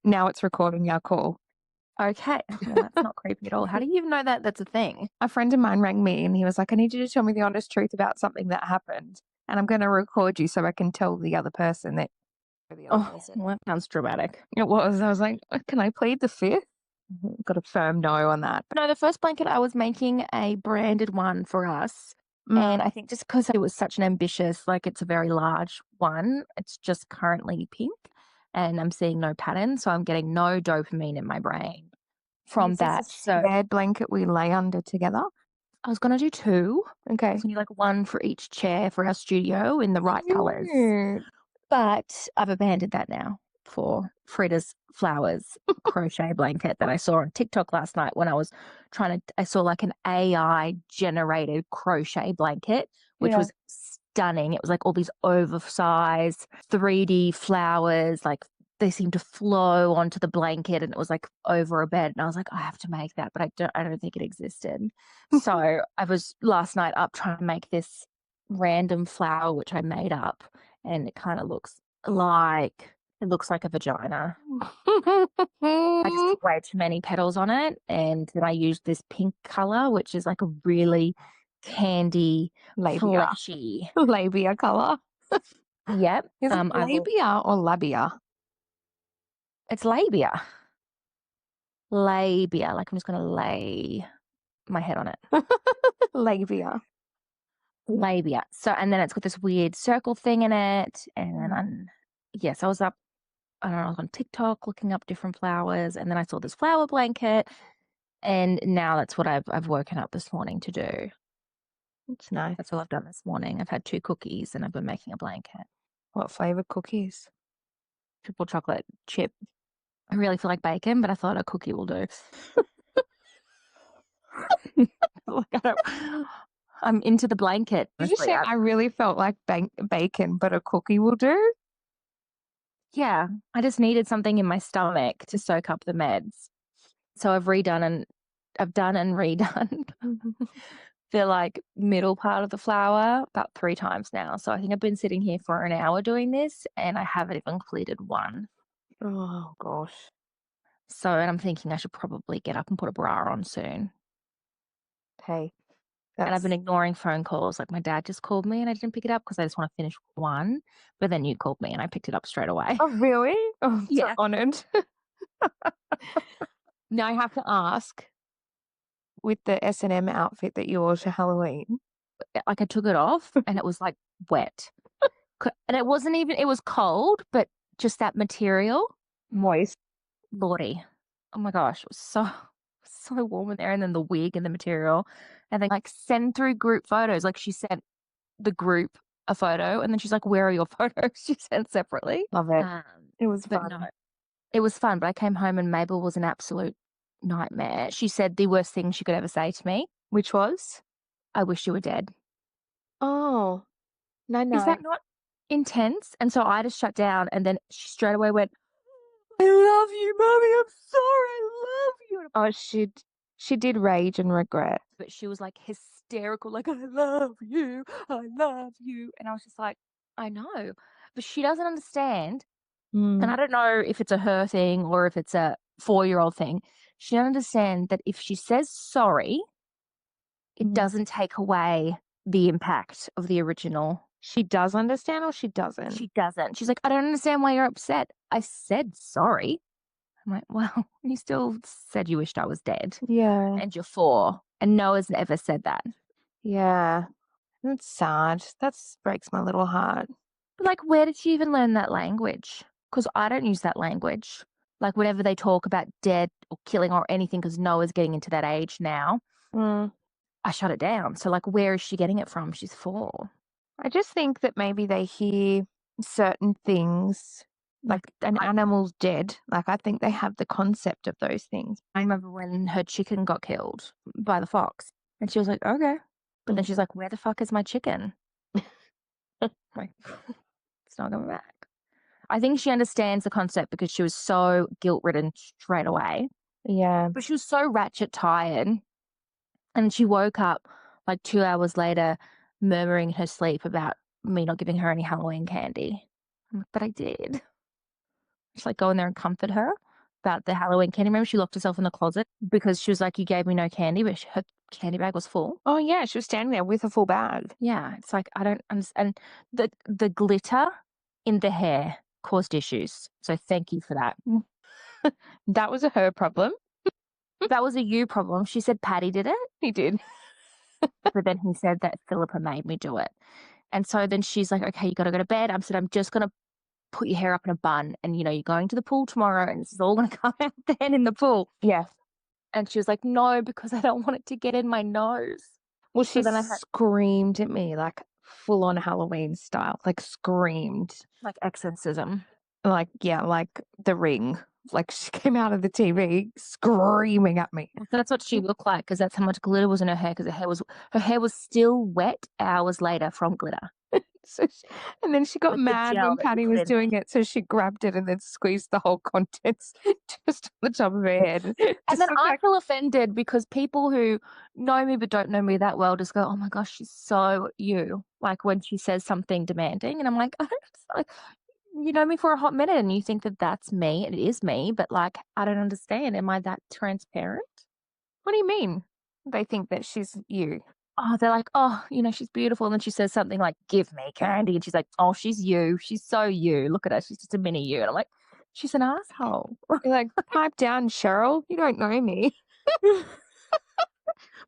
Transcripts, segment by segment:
Now it's recording our call. Okay. Well, that's not creepy at all. How do you even know that that's a thing? A friend of mine rang me and he was like, I need you to tell me the honest truth about something that happened. And I'm going to record you so I can tell the other person that the other person. Well, that sounds dramatic. It was. I was like, can I plead the fifth? Got a firm no on that. No, the first blanket I was making a branded one for us. And I think just because it was such an ambitious, like it's a very large one, it's just currently pink and I'm seeing no pattern. So I'm getting no dopamine in my brain from Is this that. a So shared blanket we lay under together? I was going to do 2. Okay. I was going to do like one for each chair for our studio in the right colours. Cute. But I've abandoned that now for Frida's Flowers crochet blanket that I saw on TikTok last night when I was I saw like an AI generated crochet blanket, which was stunning. It was like all these oversized 3D flowers, like they seemed to flow onto the blanket and it was like over a bed. And I was like, I have to make that, but I don't think it existed. So I was last night up trying to make this random flower, which I made up. And it kind of looks like a vagina. I just put way too many petals on it, and then I used this pink color, which is like a really candy, labia. fleshy Labia color. Yep. Is it labia or labia? It's labia. Labia. Like I'm just gonna lay my head on it. Labia. Labia. So, and then it's got this weird circle thing in it. And then yes, I was up, I don't know, I was on TikTok looking up different flowers. And then I saw this flower blanket. And now that's what I've woken up this morning to do. That's nice. That's all I've done this morning. I've had 2 cookies and I've been making a blanket. What flavor cookies? Triple chocolate chip. I really feel like bacon, but I thought a cookie will do. I'm into the blanket. Did you say I really felt like bacon, but a cookie will do? Yeah, I just needed something in my stomach to soak up the meds. So I've done and redone the like middle part of the flower about 3 times now. So I think I've been sitting here for an hour doing this and I haven't even completed one. Oh gosh. So, and I'm thinking I should probably get up and put a bra on soon. Hey. And I've been ignoring phone calls. Like my dad just called me and I didn't pick it up because I just want to finish one. But then you called me and I picked it up straight away. Oh, really? Oh, I'm yeah. so honoured. Now I have to ask, with the S&M outfit that you wore to Halloween, like I took it off and it was like wet. And it wasn't even, it was cold, but just that material. Moist. Lordy. Oh my gosh. It was so warm in there. And then the wig and the material. And then like send through group photos. Like she sent the group a photo and then she's like, where are your photos? She sent separately. Love it. It was fun. No, it was fun, but I came home and Mabel was an absolute nightmare. She said the worst thing she could ever say to me. Which was? I wish you were dead. Oh, no. Is that not intense? And so I just shut down and then she straight away went, I love you, Mommy. I'm sorry. I love you. Oh, she did rage and regret. But she was like hysterical, like, I love you. I love you. And I was just like, I know. But she doesn't understand. And I don't know if it's a her thing or if it's a 4-year-old thing. She doesn't understand that if she says sorry, it doesn't take away the impact of the original. She does understand or she doesn't? She doesn't. She's like, I don't understand why you're upset. I said sorry. I'm like, well, you still said you wished I was dead. Yeah. And you're 4. And Noah's never said that. Yeah. That's sad. That breaks my little heart. But like, where did she even learn that language? Because I don't use that language. Like, whenever they talk about dead or killing or anything, because Noah's getting into that age now, I shut it down. So, like, where is she getting it from? She's 4. I just think that maybe they hear certain things, like an animal's dead. Like, I think they have the concept of those things. I remember when her chicken got killed by the fox. And she was like, okay. But then she's like, where the fuck is my chicken? Like, it's not coming back. I think she understands the concept because she was so guilt-ridden straight away. Yeah. But she was so ratchet tired. And she woke up like 2 hours later murmuring in her sleep about me not giving her any Halloween candy. I'm like, but I did. to like go in there and comfort her about the Halloween candy. Remember, she locked herself in the closet because she was like, "You gave me no candy," but her candy bag was full. Oh, yeah, she was standing there with a full bag. Yeah, it's like I don't understand. The glitter in the hair caused issues. So thank you for that. That was a her problem. That was a you problem. She said Patty did it, He did. but then he said that Philippa made me do it. And so then she's like, "Okay, you got to go to bed." I said, "I'm just gonna put your hair up in a bun, and you're going to the pool tomorrow, and this is all gonna come out then in the pool." Yeah. And she was like, "No, because I don't want it to get in my nose." Well, she then I had screamed at me like full on Halloween style, like screamed. like exorcism. Like, yeah, like The Ring. Like she came out of the TV screaming at me. So that's what she looked like, because that's how much glitter was in her hair. Because her hair was still wet hours later from glitter. And then she got Like the mad gel when that Patty you put was in doing it, so she grabbed it and then squeezed the whole contents just on the top of her head. And then I feel offended because people who know me but don't know me that well just go, "Oh my gosh, she's so you." Like when she says something demanding, and I'm like, like, you know me for a hot minute, and you think that that's me, and it is me, but like I don't understand. Am I that transparent? What do you mean? They think that she's you. Oh, they're like, "Oh, she's beautiful." And then she says something like, "Give me candy." And she's like, "Oh, she's you. She's so you. Look at her. She's just a mini you." And I'm like, she's an asshole. You're like, pipe down, Cheryl. You don't know me.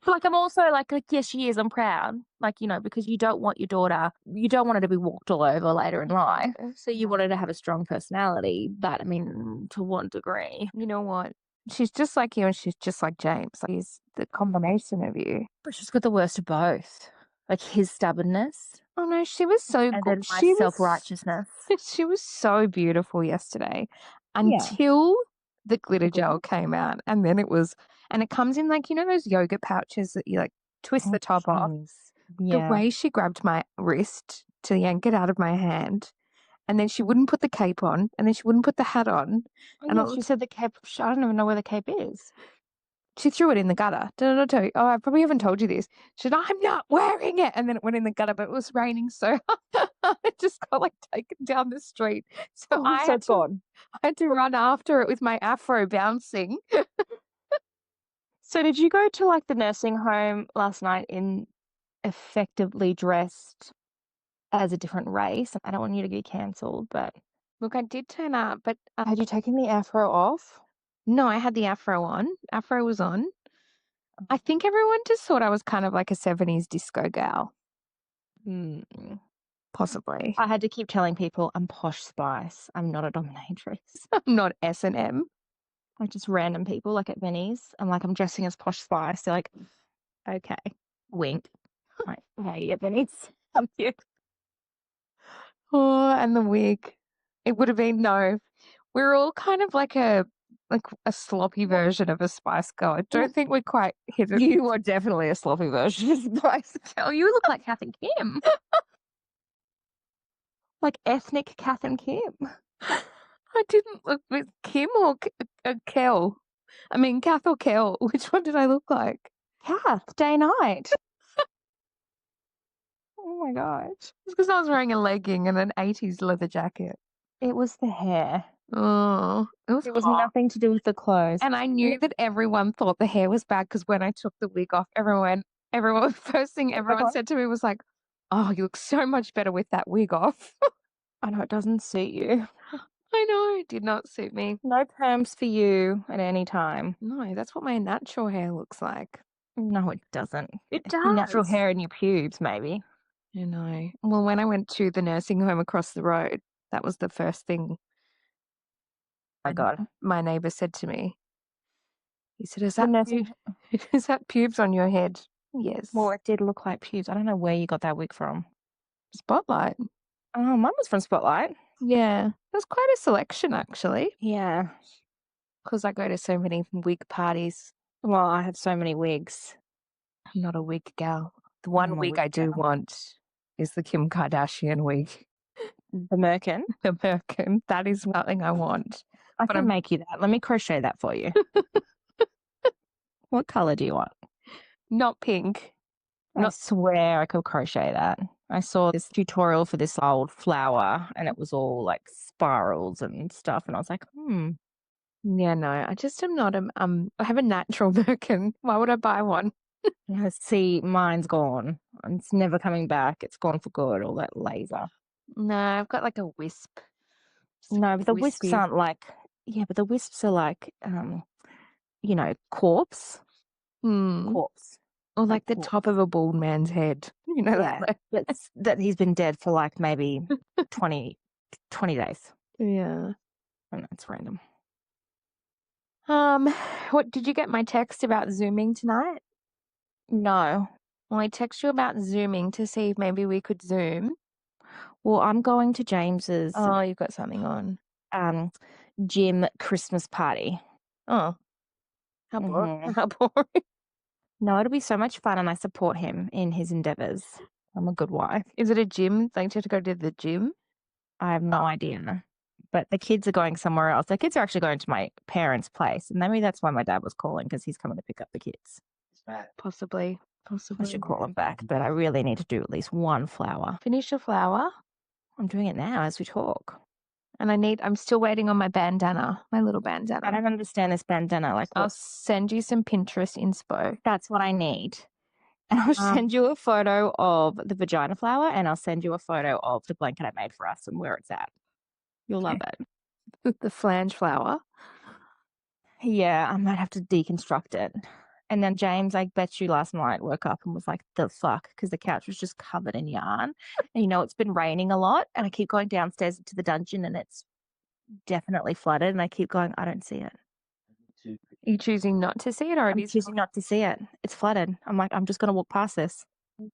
But like, I'm also like, yes, she is. I'm proud. Like, because you don't want your daughter, you don't want her to be walked all over later in life. So you want her to have a strong personality. But I mean, to what degree? You know what? She's just like you and she's just like James. Like, he's the combination of you. But she's got the worst of both. Like his stubbornness. Oh no, she was so And good. then my self-righteousness. She was so beautiful yesterday until the glitter gel came out. And then it comes in like, those yogurt pouches that you like twist the top off. The way she grabbed my wrist to yank it out of my hand, and then she wouldn't put the cape on, and then she wouldn't put the hat on. And she said the cape, I don't even know where the cape is. She threw it in the gutter. Did I tell you? Oh, I probably haven't told you this. She said, "I'm not wearing it." And then it went in the gutter, but it was raining. So it just got like taken down the street. So I had to run after it with my Afro bouncing. So did you go to like the nursing home last night in effectively dressed as a different race? I don't want you to get cancelled, but Look, I did turn up, but had you taken the Afro off? no, I had the Afro on. Afro was on. I think everyone just thought I was kind of like a 70s disco gal. Possibly. I had to keep telling people I'm Posh Spice. I'm not a dominatrix. I'm not S&M. Like just random people like at Benny's. I'm like, I'm dressing as Posh Spice. They're like, okay, wink. Like, hey, yeah, Benny's. I'm cute. Oh, and the wig. It would have been no. We're all kind of like a sloppy version of a Spice Girl. I don't think we quite hit it. You are definitely a sloppy version of Spice Girl. You look like Kath and Kim. Like ethnic Kath and Kim. I didn't look with Kim or Kel. I mean, Kath or Kel. Which one did I look like? Kath, day night. Oh my gosh. It's because I was wearing a legging and an 80s leather jacket. It was the hair. Oh, it was nothing to do with the clothes. And I knew that everyone thought the hair was bad because when I took the wig off, everyone first thing everyone said to me was like, "Oh, you look so much better with that wig off." I know it doesn't suit you. I know, it did not suit me. No perms for you at any time. No, that's what my natural hair looks like. No, it doesn't. It does. Your natural hair in your pubes, maybe. You know. Well, when I went to the nursing home across the road, that was the first thing my neighbour said to me. He said, is that pubes on your head? Yes. Well, it did look like pubes. I don't know where you got that wig from. Spotlight. Oh, mine was from Spotlight. Yeah. There's quite a selection, actually. Yeah. Because I go to so many wig parties. Well, I have so many wigs. I'm not a wig gal. The one wig I do want is the Kim Kardashian wig. The merkin? The merkin. That is something I want. I can make you that. Let me crochet that for you. What colour do you want? Not pink. I swear I could crochet that. I saw this tutorial for this old flower and it was all like spirals and stuff. And I was like, Yeah, no, I just am not I have a natural merkin. Why would I buy one? see, mine's gone. It's never coming back. It's gone for good, all that laser. No, I've got like a wisp. No, but the wisps Wispy. aren't like, but the wisps are like, corpse. Corpse. Or like the corpse. top of a bald man's head. You know that? that he's been dead for like maybe 20 days. Yeah. And that's random. What did you get my text about Zooming tonight? No. Well, I text you about Zooming to see if maybe we could Zoom. Well, I'm going to James's Oh, you've got something on. gym Christmas party. Oh. How boring. Mhm. How boring. No, it'll be so much fun and I support him in his endeavors. I'm a good wife. Is it a gym? Like, do you have to go to the gym? I have no idea. But the kids are going somewhere else. The kids are actually going to my parents' place. And maybe that's why my dad was calling, because he's coming to pick up the kids. Possibly. I should call him back, but I really need to do at least one flower. Finish your flower. I'm doing it now as we talk. And I'm still waiting on my bandana, my little bandana. I don't understand this bandana. Like, I'll send you some Pinterest inspo. That's what I need. And I'll send you a photo of the vagina flower and I'll send you a photo of the blanket I made for us and where it's at. You'll love it. The flange flower. Yeah, I might have to deconstruct it. And then James, I bet you last night, woke up and was like, the fuck? Because the couch was just covered in yarn. And it's been raining a lot. And I keep going downstairs to the dungeon and it's definitely flooded. And I keep going, I don't see it. Are you choosing not to see it, or I'm choosing not to see it. It's flooded. I'm like, I'm just going to walk past this.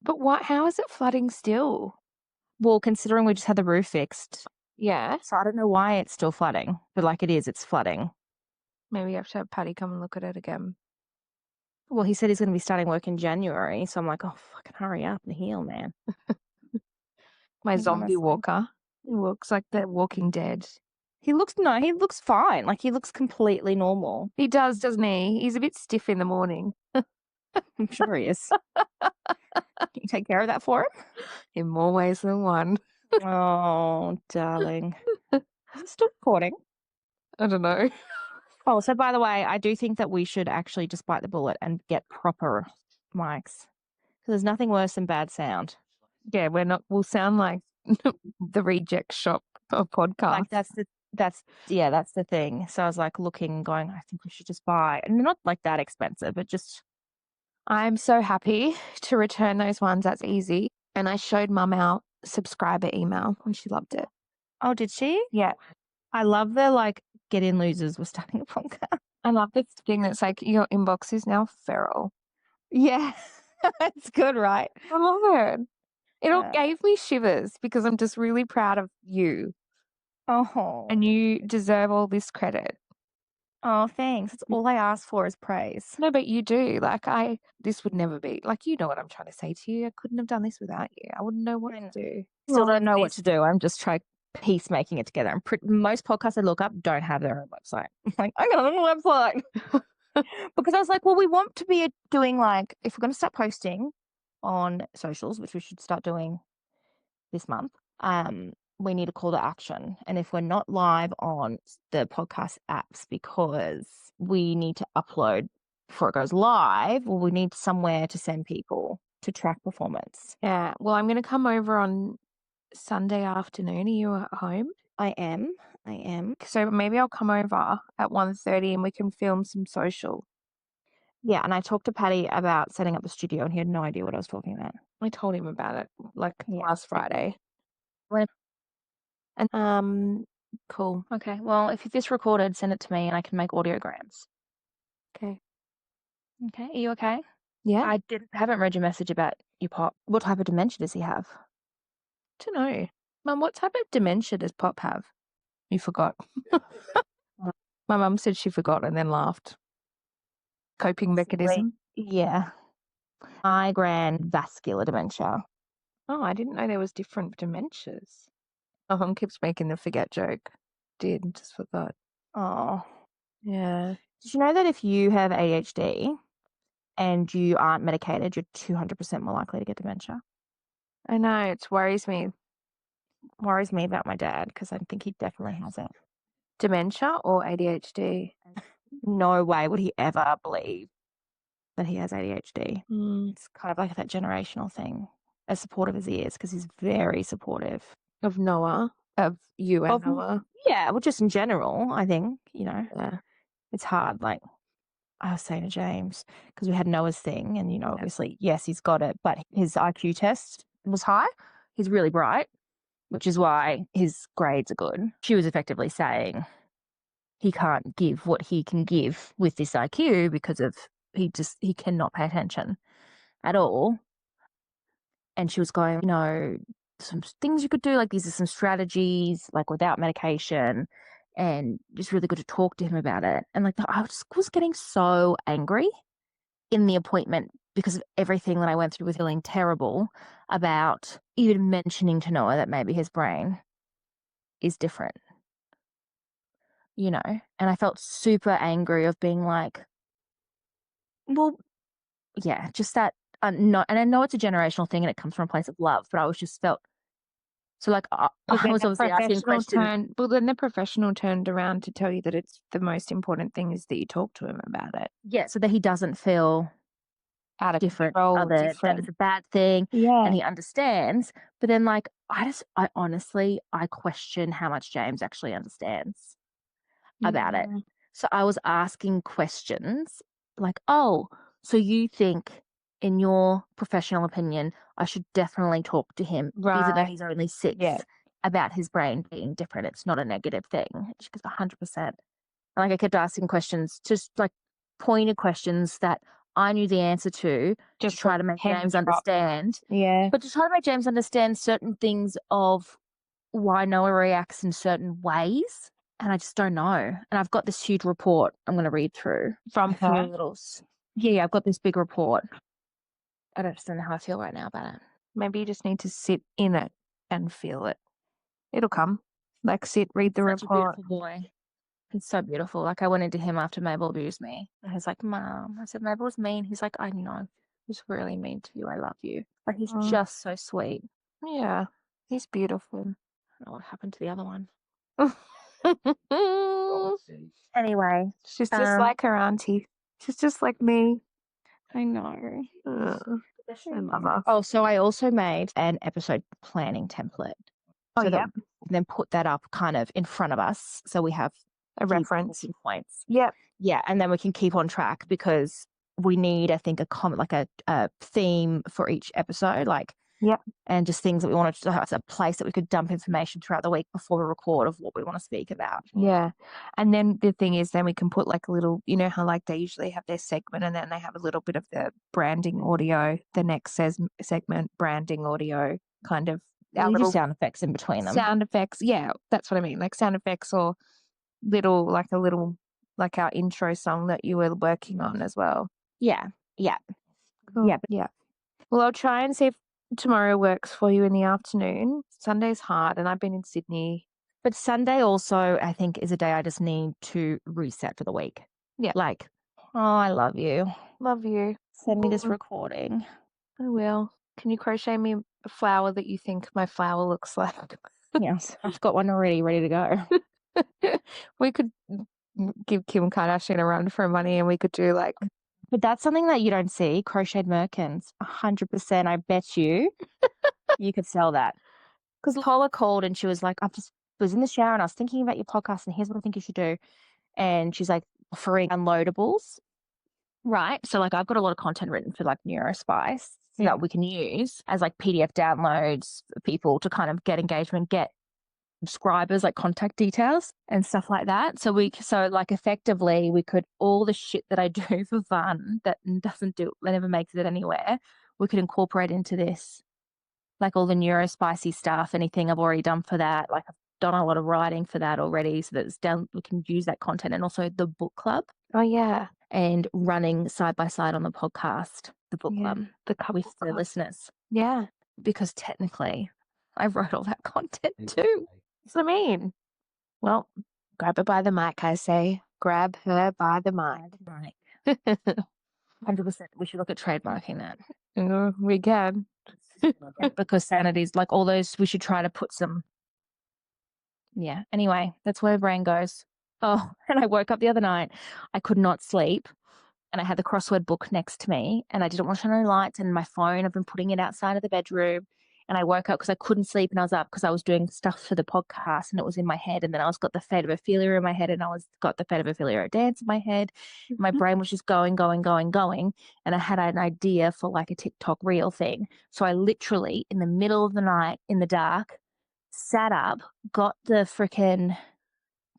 But how is it flooding still? Well, considering we just had the roof fixed. Yeah. So I don't know why it's still flooding. But like it's flooding. Maybe you have to have Paddy come and look at it again. Well, he said he's going to be starting work in January. So I'm like, oh, fucking hurry up and heal, man. My zombie walker. He looks like the Walking Dead. He looks fine. Like, he looks completely normal. He does, doesn't he? He's a bit stiff in the morning. I'm sure he is. Can you take care of that for him? In more ways than one. Oh, darling. Is it still recording? I don't know. Oh, so by the way, I do think that we should actually just bite the bullet and get proper mics. Because there's nothing worse than bad sound. Yeah, we'll sound like the reject shop of podcast. Like, that's the thing. So I was like looking, going, I think we should just buy, and they're not like that expensive, but just. I'm so happy to return those ones. That's easy. And I showed Mum our subscriber email and she loved it. Oh, did she? Yeah. I love the get in losers. We're starting a podcast. I love this thing that's like your inbox is now feral. Yeah. It's good, right? I love it. It all gave me shivers because I'm just really proud of you. Oh. And you deserve all this credit. Oh, thanks. That's all I ask for is praise. No, but you do. This would never be. You know what I'm trying to say to you. I couldn't have done this without you. I wouldn't know what to do. Still don't know what to do. I'm just trying piecemaking it together. Most podcasts I look up don't have their own website. I'm like, I'm going to a website. Because I was like, well, we want to be doing if we're going to start posting on socials, which we should start doing this month, we need a call to action. And if we're not live on the podcast apps because we need to upload before it goes live, well, we need somewhere to send people to track performance. Yeah. Well, I'm going to come over on Sunday afternoon. Are you at home? I am. So maybe I'll come over at 1:30 and we can film some social. Yeah, and I talked to Paddy about setting up the studio and he had no idea what I was talking about. I told him about it last Friday. When? And cool. Okay. Well, if this recorded, send it to me and I can make audiograms. Okay. Okay. Are you okay? Yeah. I haven't read your message about your Pop. What type of dementia does he have? Don't know. Mum, what type of dementia does Pop have? You forgot. My mum said she forgot and then laughed. Coping mechanism? Yeah. Migraine vascular dementia. Oh, I didn't know there was different dementias. My mum keeps making the forget joke. Just forgot. Oh. Yeah. Did you know that if you have ADHD and you aren't medicated, you're 200% more likely to get dementia? I know, it worries me. Worries me about my dad because I think he definitely has it. Dementia or ADHD? No way would he ever believe that he has ADHD. Mm. It's kind of like that generational thing, as supportive as he is, because he's very supportive. Of Noah? Of you and Noah? Yeah, well, just in general, I think, Yeah. it's hard. Like I was saying to James, because we had Noah's thing, and, obviously, yes, he's got it, but his IQ test was high. He's really bright, which is why his grades are good. She was effectively saying he can't give what he can give with this IQ because of he cannot pay attention at all. And she was going, some things you could do, like these are some strategies, like without medication, and just really good to talk to him about it. And like I just was getting so angry in the appointment because of everything that I went through with feeling terrible about even mentioning to Noah that maybe his brain is different, and I felt super angry of being like, well, yeah, just that. And I know it's a generational thing and it comes from a place of love, but I was just felt so like I was obviously asking questions. Then the professional turned around to tell you that it's the most important thing is that you talk to him about it. Yeah, so that he doesn't feel Out of different, control, that it's a bad thing, Yeah. and he understands. But then, like, I honestly, I question how much James actually understands about it. So I was asking questions like, oh, so you think, in your professional opinion, I should definitely talk to him, even though he's only 6, about his brain being different. It's not a negative thing. She goes, 100%. Like I kept asking questions, just like pointed questions that I knew the answer to try to make James understand. Yeah. But to try to make James understand certain things of why Noah reacts in certain ways. And I just don't know. And I've got this huge report I'm going to read through. From her? Yeah, I've got this big report. I just don't know how I feel right now about it. Maybe you just need to sit in it and feel it. It'll come. Like sit, read the report. Such a beautiful boy. It's so beautiful. Like I went into him after Mabel abused me. And he's like, Mom. I said, Mabel was mean. He's like, I know. He's really mean to you. I love you. Like he's just so sweet. Yeah. He's beautiful. I don't know what happened to the other one. Anyway. She's just like her auntie. She's just like me. I know. I love her. Oh, so I also made an episode planning template. So that we can then put that up kind of in front of us. So we have a reference points. Yep. Yeah. And then we can keep on track because we need, I think, a theme for each episode. Like, yep. And just things that we want to have a place that we could dump information throughout the week before we record of what we want to speak about. Yeah. And then the thing is, then we can put like a little, how like they usually have their segment and then they have a little bit of the branding audio, the next segment, branding audio, kind of. Our little sound effects in between them. Sound effects. Yeah. That's what I mean. Like sound effects or like our intro song that you were working on as well. Yeah. Yeah. Cool. Yeah. Well, I'll try and see if tomorrow works for you in the afternoon. Sunday's hard and I've been in Sydney. But Sunday also, I think, is a day I just need to reset for the week. Yeah. Like, oh, I love you. Love you. Send me this recording. I will. Can you crochet me a flower that you think my flower looks like? Yes. I've got one already ready to go. We could give Kim Kardashian a run for money and we could do like... But that's something that you don't see. Crocheted merkins. 100%. I bet you could sell that. Because Paula called and she was like, I just was in the shower and I was thinking about your podcast and here's what I think you should do. And she's like offering downloadables. Right. So like I've got a lot of content written for like Neurospice that we can use as like PDF downloads for people to kind of get engagement, get subscribers, like contact details and stuff like that. So like effectively we could, all the shit that I do for fun that never makes it anywhere, we could incorporate into this. Like all the neurospicy stuff, anything I've already done for that. Like I've done a lot of writing for that already so that it's down, we can use that content. And also the book club. Oh yeah. And running side by side on the podcast, the book club, with the listeners. Yeah. Because technically I wrote all that content too. That's what I mean. Well, grab her by the mic, I say. Grab her by the mic. 100%. We should look at trademarking that. We can. because sanity's like all those, we should try to put some. Yeah. Anyway, that's where brain goes. Oh, and I woke up the other night. I could not sleep. And I had the crossword book next to me and I didn't want to turn on lights and my phone, I've been putting it outside of the bedroom. And I woke up because I couldn't sleep and I was up because I was doing stuff for the podcast and it was in my head. And then I was got the Fate of Ophelia in my head and I was got the Fate of Ophelia dance in my head. My brain was just going. And I had an idea for like a TikTok reel thing. So I literally, in the middle of the night, in the dark, sat up, got the freaking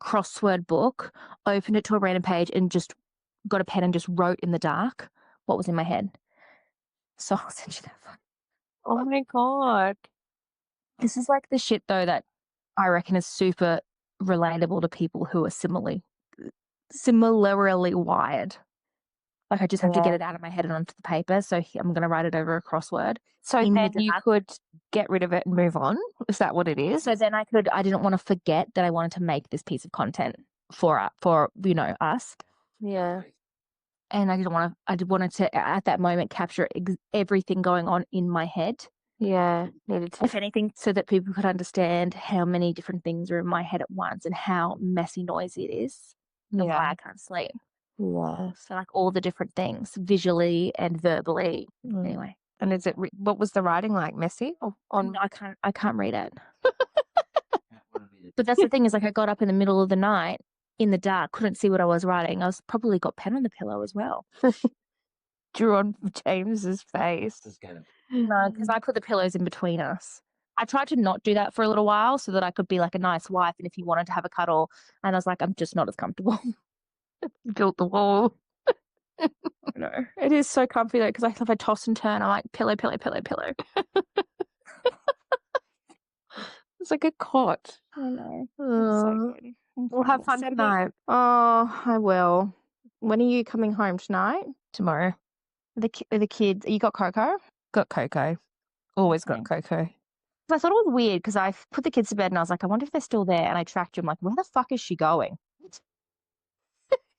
crossword book, opened it to a random page and just got a pen and just wrote in the dark what was in my head. So I'll send you that. Oh my God. This is like the shit though that I reckon is super relatable to people who are similarly wired. Like I just have to get it out of my head and onto the paper. So I'm going to write it over a crossword. So then you could get rid of it and move on? Is that what it is? So then I didn't want to forget that I wanted to make this piece of content for us. Yeah. And I wanted to at that moment capture everything going on in my head. Yeah, needed to. If anything, so that people could understand how many different things are in my head at once and how messy noisy it is and why I can't sleep. Yeah. So like all the different things, visually and verbally. Anyway. And is it? What was the writing like? Messy? No, I can't read it. But that's the thing is like I got up in the middle of the night in the dark, couldn't see what I was writing. I was probably got pen on the pillow as well. Drew on James's face. No, because I put the pillows in between us. I tried to not do that for a little while so that I could be like a nice wife and if he wanted to have a cuddle. And I was like, I'm just not as comfortable. Built the wall. No, it is so comfy though because if I toss and turn, I'm like pillow. It's like a cot. I know. So we'll have fun tonight. Oh, I will. When are you coming home tonight? Tomorrow. The kids. You got Coco? Got Coco. Always got Coco. I thought it was weird because I put the kids to bed and I was like, I wonder if they're still there. And I tracked you. I'm like, where the fuck is she going?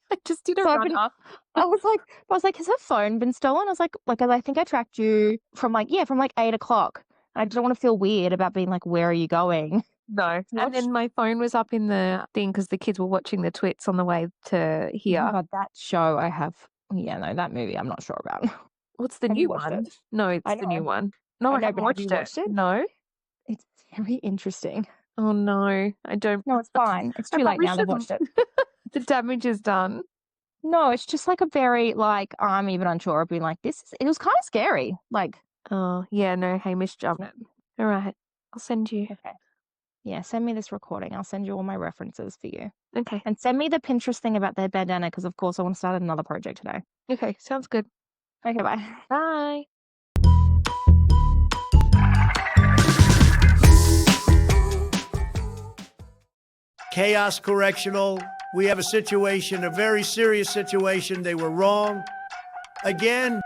I just did a run up. I was like, has her phone been stolen? I was like, I think I tracked you from 8 o'clock. I don't want to feel weird about being like, where are you going? No. And then my phone was up in the thing because the kids were watching the twits on the way to here. Oh my God, that show I have. Yeah, no, that movie I'm not sure about. What's the new one? No, it's the new one. No, I haven't watched it. No. It's very interesting. Oh no, I don't. No, it's fine. It's too late now. They've watched it. The damage is done. No, it's just like a very I'm even unsure of being like it was kind of scary. Oh yeah, no, Hamish jumped it. All right, I'll send you. Okay. Yeah, send me this recording. I'll send you all my references for you. Okay. And send me the Pinterest thing about their bandana because of course I want to start another project today. Okay, sounds good. Okay, bye. Bye. Chaos Correctional. We have a very serious situation. They were wrong. Again.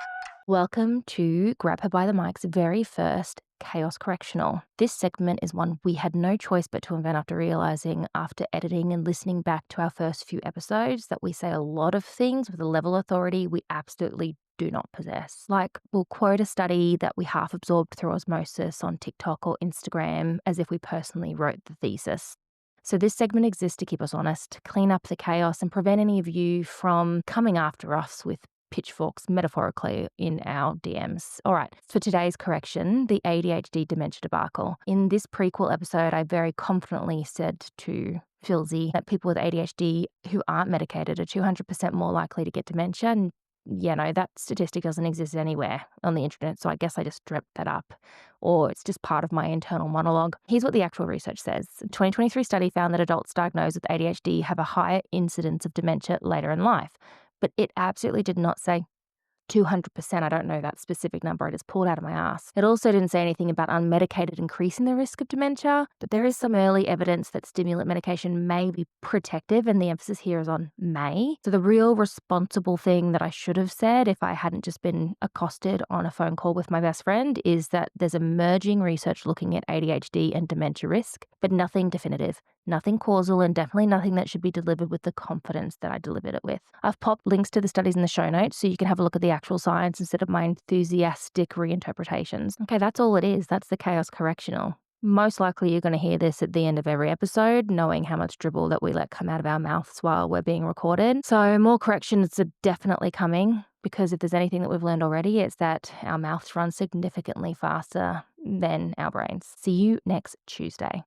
Welcome to Grab Her by the Mic's very first Chaos Correctional. This segment is one we had no choice but to invent after realizing, after editing and listening back to our first few episodes, that we say a lot of things with a level of authority we absolutely do not possess. Like, we'll quote a study that we half absorbed through osmosis on TikTok or Instagram as if we personally wrote the thesis. So this segment exists to keep us honest, clean up the chaos and prevent any of you from coming after us with pitchforks metaphorically in our DMs. All right, for today's correction, the ADHD dementia debacle. In this prequel episode, I very confidently said to Philzy that people with ADHD who aren't medicated are 200% more likely to get dementia. And yeah, no, that statistic doesn't exist anywhere on the internet, so I guess I just dreamt that up. Or it's just part of my internal monologue. Here's what the actual research says. A 2023 study found that adults diagnosed with ADHD have a higher incidence of dementia later in life. But it absolutely did not say 200%. I don't know that specific number. I just pulled out of my ass. It also didn't say anything about unmedicated increasing the risk of dementia, but there is some early evidence that stimulant medication may be protective, and the emphasis here is on may. So the real responsible thing that I should have said if I hadn't just been accosted on a phone call with my best friend is that there's emerging research looking at ADHD and dementia risk, but nothing definitive, Nothing causal, and definitely nothing that should be delivered with the confidence that I delivered it with. I've popped links to the studies in the show notes so you can have a look at the actual science instead of my enthusiastic reinterpretations. Okay, that's all it is. That's the Chaos Correctional. Most likely you're going to hear this at the end of every episode, knowing how much dribble that we let come out of our mouths while we're being recorded. So more corrections are definitely coming, because if there's anything that we've learned already, it's that our mouths run significantly faster than our brains. See you next Tuesday.